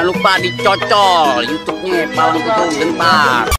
Jangan lupa dicocol YouTube-nya Palang Pintu Gentar.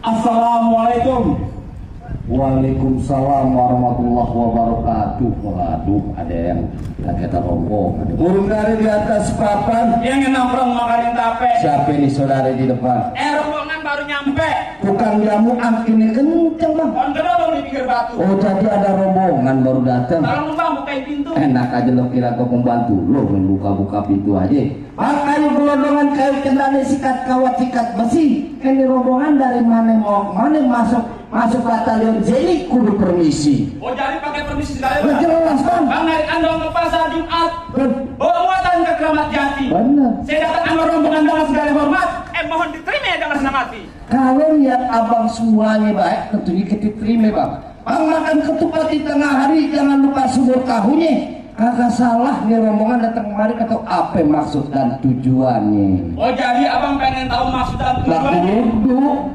Assalamualaikum. Waalaikumsalam warahmatullahi wabarakatuh. Waduh, ada yang kagetan rombongan. Burung dari di atas papan yang nongkrong makanin tape. Siapa ini saudara di depan? Rombongan baru nyampe. Tukang jamu angkinnya kenceng bang. Kontrol di pinggir batu. Oh jadi ada rombongan baru datang. Tolong bang bukain pintu. Enak aja lo kira kau pembantu lo membuka-buka pintu aja. Bang kayu gelondongan kayu kendali sikat kawat sikat besi. Ini rombongan dari mana mau mana masuk batalion Zeni kudu permisi. Oh jadi pakai permisi segala. Jelas bang. Bang narik andong ke pasar Jumat. Bawa muatan ke Keramat Jati. Benar. Saya datang sama rombongan dengan segala hormat. Mohon diterima ya dengan senang hati. Kalau lihat abang semuanya baik, tentunya kita terima bang. Bang makan ketupat di tengah hari, jangan lupa subur tahunya. Kagak salah nih rombongan datang kemari atau apa maksud dan tujuannya. Oh jadi abang pengen tahu maksud dan tujuannya.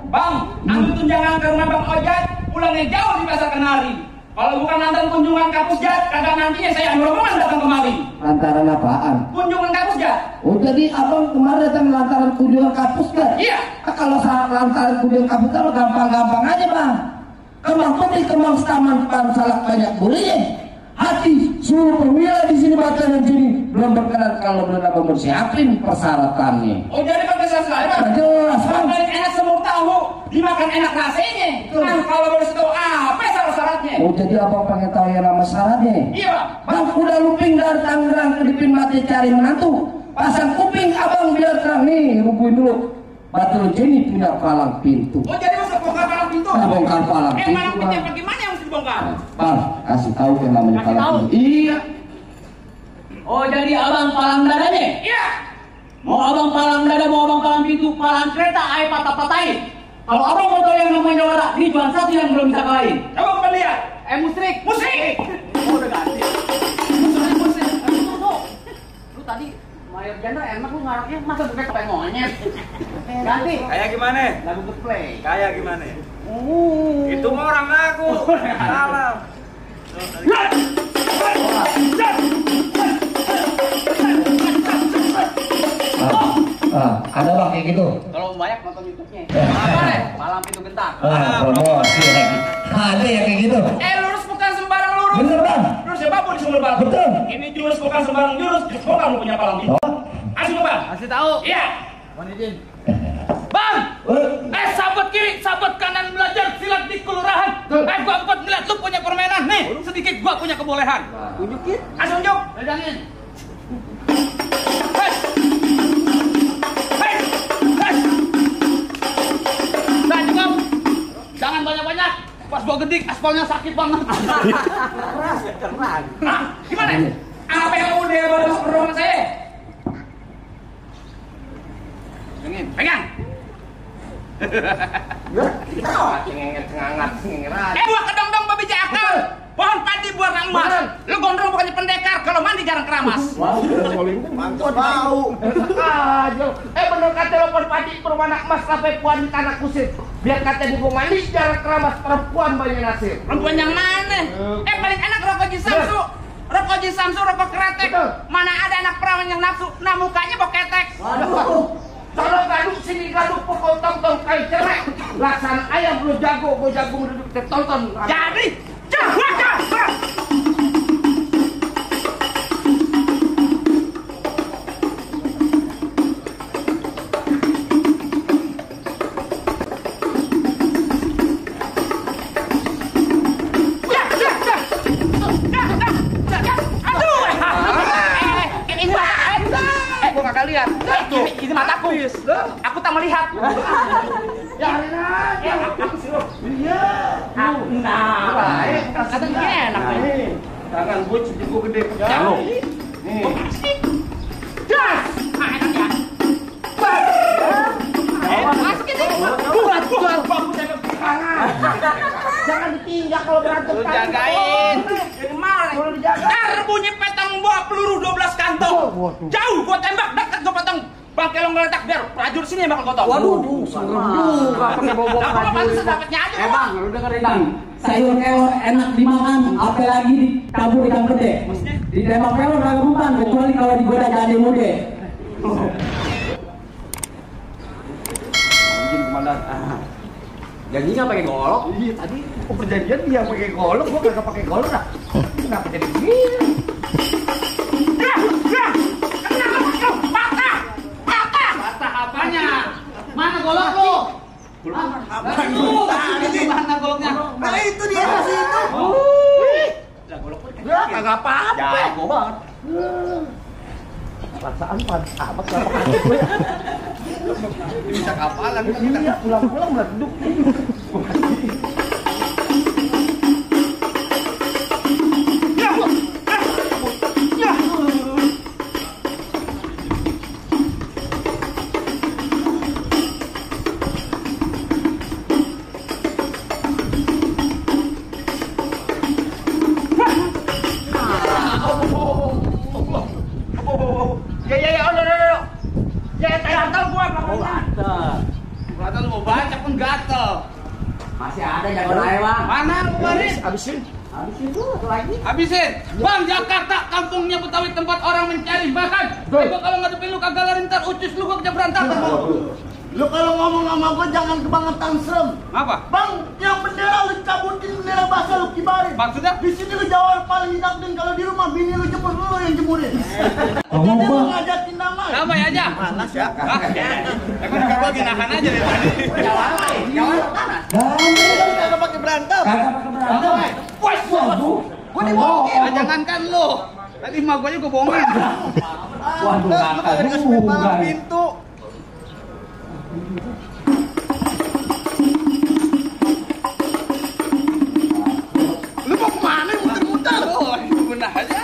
Bang, ambil tunjangan karena bang ojek pulangnya jauh di pasar Kenari. Kalau bukan nonton kunjungan kapus jat, kagak nantinya saya yang rombongan datang kemari. Lantaran apaan? Kunjungan kapus jat. Oh jadi abang kemarin datang lantaran kunjungan kapus kan? Iya. Kalau lantaran kunjungan kapus kan gampang-gampang aja bang. Kemang putih, kemang staman, salak banyak bolehnya. Hati seluruh perwira di sini batalion sini belum berkenan kalau belum abang bersiapin persyaratannya. Oh jadi pakai selesai bang? Jelas bang. Paling enak semur tahu, dimakan enak rasanya. Nah kalau boleh tahu apa syarat-syaratnya? Oh jadi abang pengen tahu yang nama syaratnya? Iya bang. Bang udah luping dari Tangerang ke Dipin Mati cari menantu. Pasang kuping abang biar terang nih, rubuhin dulu. Batalion Jenny punya palang pintu. Oh jadi masuk bongkar palang pintu? Bongkar palang pintu. Palang pintu yang bagaimana yang mesti dibongkar? Bang, kasih tahu yang namanya Kasih palang tahu? pintu. Iya. Oh jadi abang palang dadanya? Iya. Mau abang palang dada, mau abang palang pintu, palang kereta, air patah-patahin. Kalau abang mau tahu yang namanya juara, ini cuma satu yang belum bisa kalahin. Coba kita lihat. Musrik. Musrik. Oh udah ganti. Musrik. Lu tadi Mayor Jenderal enak lu ngaraknya masa bukan topeng monyet. Ganti. Kayak gimana? Lagu Geplay. Kayak gimana? Itu mah orang aku. Salah. Ada bang kayak gitu. Kalau banyak nonton YouTube-nya. Apa nih? Palang Pintu Gentar. Promosi lagi. Ada yang kayak gitu. Lurus bukan sembarang lurus. Bener bang. Lurus ya Pak, di sumber Pak. Betul. Ini jurus bukan sembarang jurus. Kok kamu punya palang pintu? Asli Bang. Kasih tahu. Iya. Bang. Sahabat kiri, sahabat kanan belajar silat di kelurahan. Gua empat ngeliat lu punya permainan nih. Sedikit gua punya kebolehan. Tunjukin. Asli unjuk. Pegangin. Nah cukup. Jangan banyak-banyak. Pas gua gedik, aspalnya sakit banget. Keras. Gimana? Apa yang udah baru masuk ke ruangan saya? Pegang. Buah kedong-dong babi jakal. Pohon padi buah emas. Lu gondrong bukannya pendekar. Kalau mandi jarang keramas. Mantap bau. Bener kata lo pohon padi berwarna emas sampai puan tanah kusir. Biar kata di gua mandi jarang keramas. Perempuan banyak nasir. Perempuan yang mana? Paling enak rokok Ji Samsu. Rokok Ji Samsu, rokok kretek. Mana ada anak perawan yang nafsu. Nah mukanya boketek. Waduh. Kalau gaduh sini gaduh pokok tonton kayak cerek. Laksana ayam lu jago, gue jago duduk tonton. Jadi, gue kakak lihat. melihat. Ya, enak. Ya, apa sih lo? Iya. Nah, baik. Katanya enak. Tangan gue cincin gue gede. Jauh. Nih. Das. Enak ya. Masukin ini. Buat jual. Jangan ditindak kalau berantem. Lu jagain. Jadi malah. Kalau dijaga. Dar bunyi petang bawa peluru 12 kantong. Jauh gua tembak, dekat gua potong. Bang Kelong ngeletak biar prajurit sini yang bakal potong. Waduh, serem juga pakai bobok Lah kok pantas prajurit. dapatnya aja. Bang, lu dengerin Bang. Sayur kelor enak dimakan, apalagi ditabur ikan gede. Ditembak kelor kagak bukan, kecuali kalau digoda jadi mude. Anjing komandan. Janjinya pakai golok. Iya tadi perjanjian dia pakai golok, gua kagak pakai golok dah. Kenapa jadi begini? Patah apanya? Mana golok lu? Mana goloknya? Nah itu dia masih itu. Lah golok gua kagak apa-apa. Jago banget. Perasaan panas amat kenapa kaki gue ya? Bisa kapalan. Iya pulang-pulang meleduk. Ya, udah. Ya, gatel gua belakangnya. Gatel mau baca pun gatel. Masih ada jago lain, Bang. Mana lu baris? Habisin. Habisin dulu satu lagi. Habisin. Bang, Jakarta kampungnya Betawi tempat orang mencari makan. Gua kalau ngadepin lu kagak lari ntar ucus lu gua kerja berantakan. Lu kalau ngomong sama gua jangan kebangetan serem. Apa? Bang, yang bendera lu cabutin, bendera basah lu kibarin. Maksudnya? Di sini lu jawab paling enak, dan kalau di rumah bini lu jemur, lu yang jemurin. Ngomong Jadi lu Bang. ngajakin nama. Nama ya aja. Panas ya. Emang kagak lagi nahan aja dari tadi. Jalan panas. Kagak pakai berantem. Kagak pakai berantem. Waduh. Gua dibohongin. Jangankan lu. Tadi emak gua juga bohongin. Waduh, nakal juga. Pintu. Lu mau kemana? Muter-muter. Oh, benar aja.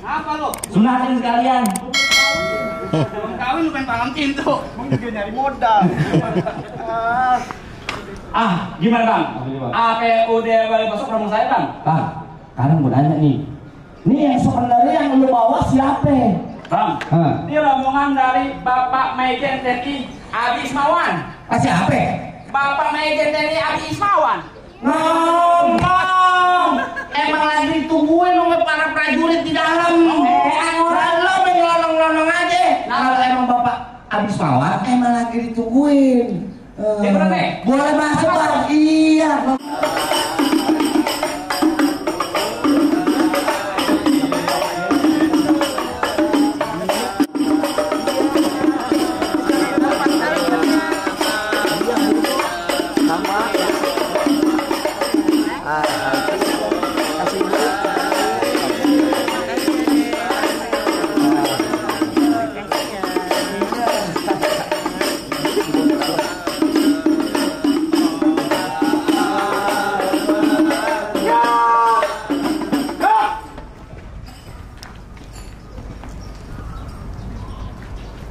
Apa lo? Sunatin sekalian. Belum kawin lu pengen palang pintu. Mau juga nyari modal. Gimana Bang? Apa udah balik masuk rumah saya Bang? Bang, sekarang mau nanya nih. Ini yang sebenarnya yang lu bawa siapa? Bang, ini rombongan dari Bapak Majen TNI Adi Ismawan. Siapa? Bapak Majen TNI Adi Ismawan. Ngomong. Emang lagi ditungguin sama para prajurit di dalam. Orang lo melolong-lolong aja. Kalau emang Bapak Abis Mawar emang lagi ditungguin. Berani? Boleh masuk Bang? Iya.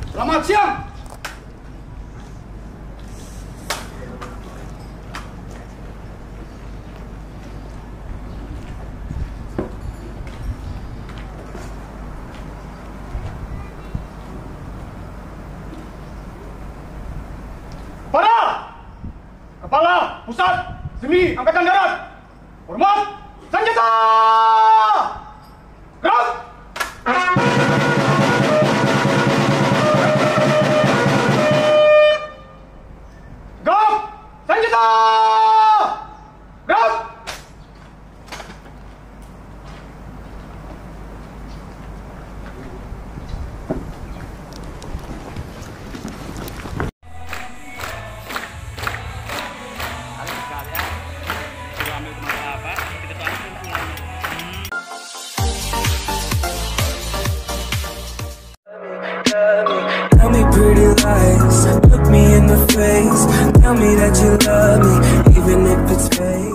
Selamat siang. Pusat, Semi, Angkatan Darat. Hormat, senjata! Gerak! Gerak! Senjata! Gerak! Tell me pretty lies, look me in the face. Tell me that you love me, even if it's fake.